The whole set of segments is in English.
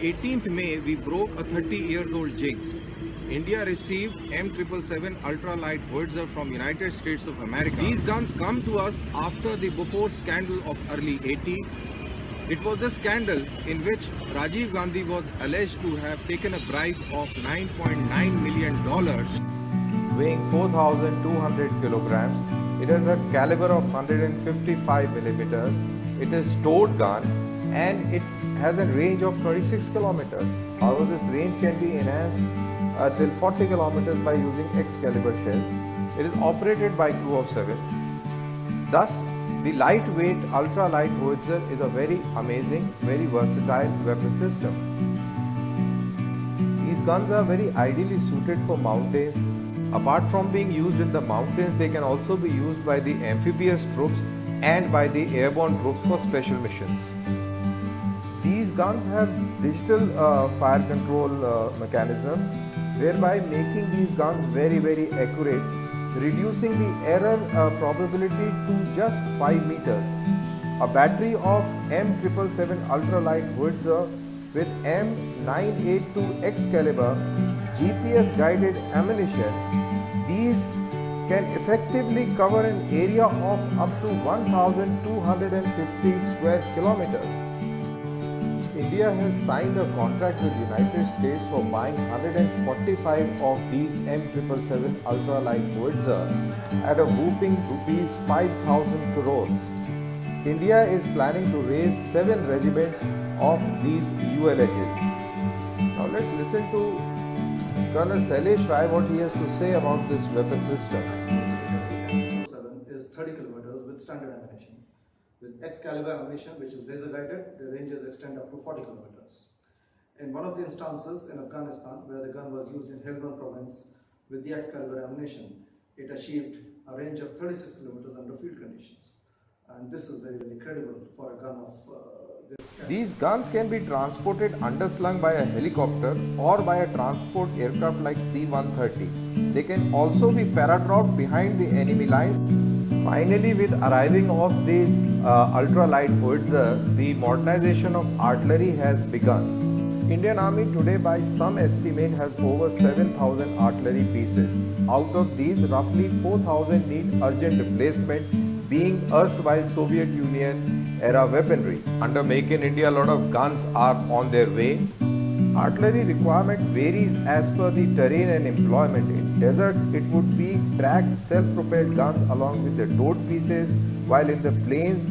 18th May, we broke a 30-year-old jinx. India received M777 ultralight howitzer from United States of America. These guns come to us after the Bofors scandal of early 80s. It was the scandal in which Rajiv Gandhi was alleged to have taken a bribe of $9.9 million. Weighing 4,200 kilograms, it has a caliber of 155 millimeters. It is towed gun and it has a range of 26 kilometers. However, this range can be enhanced till 40 kilometers by using X-caliber shells. It is operated by crew of 7. Thus, the lightweight ultralight howitzer is a very amazing, very versatile weapon system. These guns are very ideally suited for mountains. Apart from being used in the mountains, they can also be used by the amphibious troops and by the airborne troops for special missions. These guns have digital fire control mechanism, whereby making these guns very accurate, reducing the error probability to just 5 meters. A battery of M777 ultralight howitzer with M982X caliber GPS guided ammunition, these can effectively cover an area of up to 1,250 square kilometers. India has signed a contract with the United States for buying 145 of these M777 ultralight howitzer at a whopping rupees 5,000 crores. India is planning to raise 7 regiments of these ULHs. Now let's listen to Colonel Sailesh Rai what he has to say about this weapon system. M777 is 30 kilometers with standard ammunition. With X-caliber ammunition, which is laser guided, the ranges extend up to 40 kilometers. In one of the instances in Afghanistan, where the gun was used in Helmand province with the X-caliber ammunition, it achieved a range of 36 kilometers under field conditions. And this is very credible for a gun of this caliber. These guns can be transported underslung by a helicopter or by a transport aircraft like C-130. They can also be paradropped behind the enemy lines. Finally, with arriving of this ultralight howitzer, the modernization of artillery has begun. Indian Army today, by some estimate, has over 7,000 artillery pieces. Out of these, roughly 4,000 need urgent replacement, being erstwhile Soviet Union era weaponry. Under Make in India, a lot of guns are on their way. Artillery requirement varies as per the terrain and employment. In deserts, it would be tracked self-propelled guns along with the towed pieces, while in the plains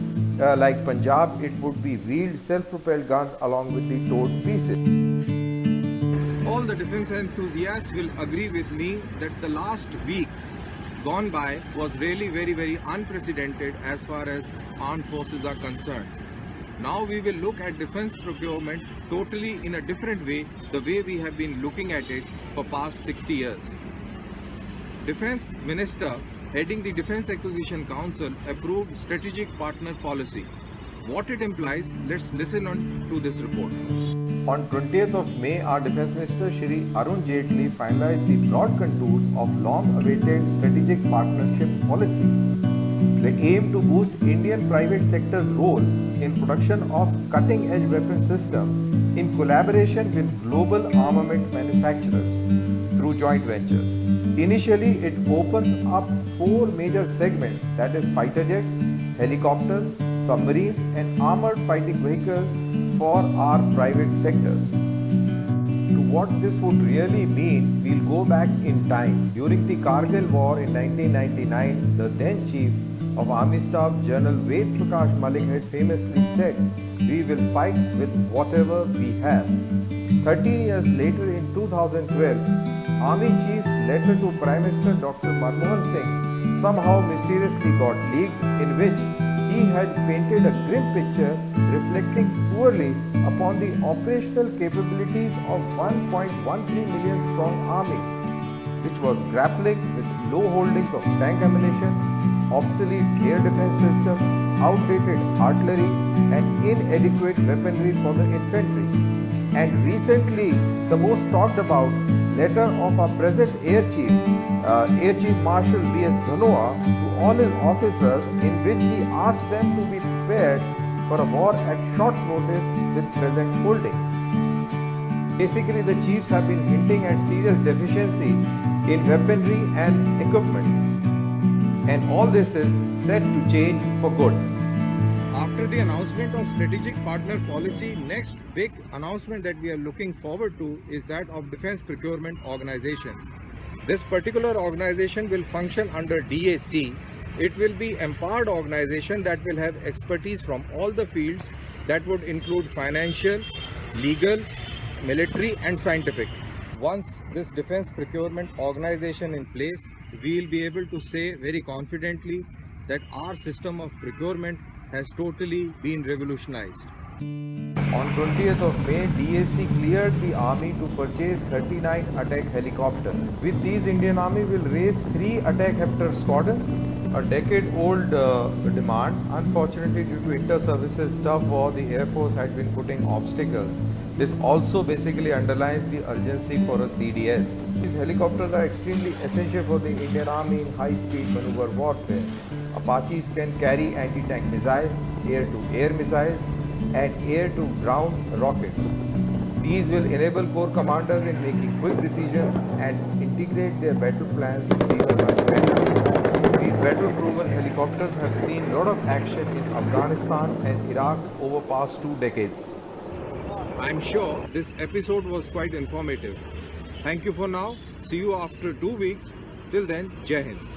like Punjab, it would be wheeled self-propelled guns along with the towed pieces. All the defense enthusiasts will agree with me that the last week gone by was really very unprecedented as far as armed forces are concerned. Now we will look at defense procurement totally in a different way, the way we have been looking at it for past 60 years. Defense Minister heading the Defense Acquisition Council approved Strategic Partner Policy. What it implies, let's listen on to this report. On 20th of May, our Defense Minister Shri Arun Jaitley finalized the broad contours of long-awaited Strategic Partnership Policy. The aim to boost Indian private sector's role in production of cutting-edge weapon systems in collaboration with global armament manufacturers through joint ventures. Initially, it opens up 4 major segments, that is fighter jets, helicopters, submarines and armored fighting vehicles for our private sectors. To what this would really mean, we'll go back in time. During the Kargil War in 1999, the then Chief of Army Staff General Ved Prakash Malik had famously said, "We will fight with whatever we have." 13 years later, in 2012, Army Chief's letter to Prime Minister Dr. Manmohan Singh somehow mysteriously got leaked, in which he had painted a grim picture reflecting poorly upon the operational capabilities of 1.13 million strong army, which was grappling with low holdings of tank ammunition, obsolete air defense system, outdated artillery and inadequate weaponry for the infantry. And recently, the most talked about letter of our present Air Chief Marshal B.S. Dhanoa to all his officers, in which he asked them to be prepared for a war at short notice with present holdings. Basically, the chiefs have been hinting at serious deficiency in weaponry and equipment. And all this is set to change for good. After the announcement of strategic partner policy, next big announcement that we are looking forward to is that of Defense Procurement Organization. This particular organization will function under DAC. It will be empowered organization that will have expertise from all the fields that would include financial, legal, military and scientific. Once this defense procurement organization in place, we will be able to say very confidently that our system of procurement has totally been revolutionized. On 20th of May, DAC cleared the army to purchase 39 attack helicopters. With these, Indian Army will raise 3 attack helicopter squadrons, a decade-old demand. Unfortunately, due to inter-services tough war, the Air Force had been putting obstacles. This also basically underlines the urgency for a CDS. These helicopters are extremely essential for the Indian Army in high-speed maneuver warfare. Apaches can carry anti-tank missiles, air-to-air missiles, and air-to-ground rockets. These will enable corps commanders in making quick decisions and integrate their battle plans even much better. These battle-proven helicopters have seen a lot of action in Afghanistan and Iraq over past 2 decades. I'm sure this episode was quite informative. Thank you for now. See you after 2 weeks. Till then, Jai Hind.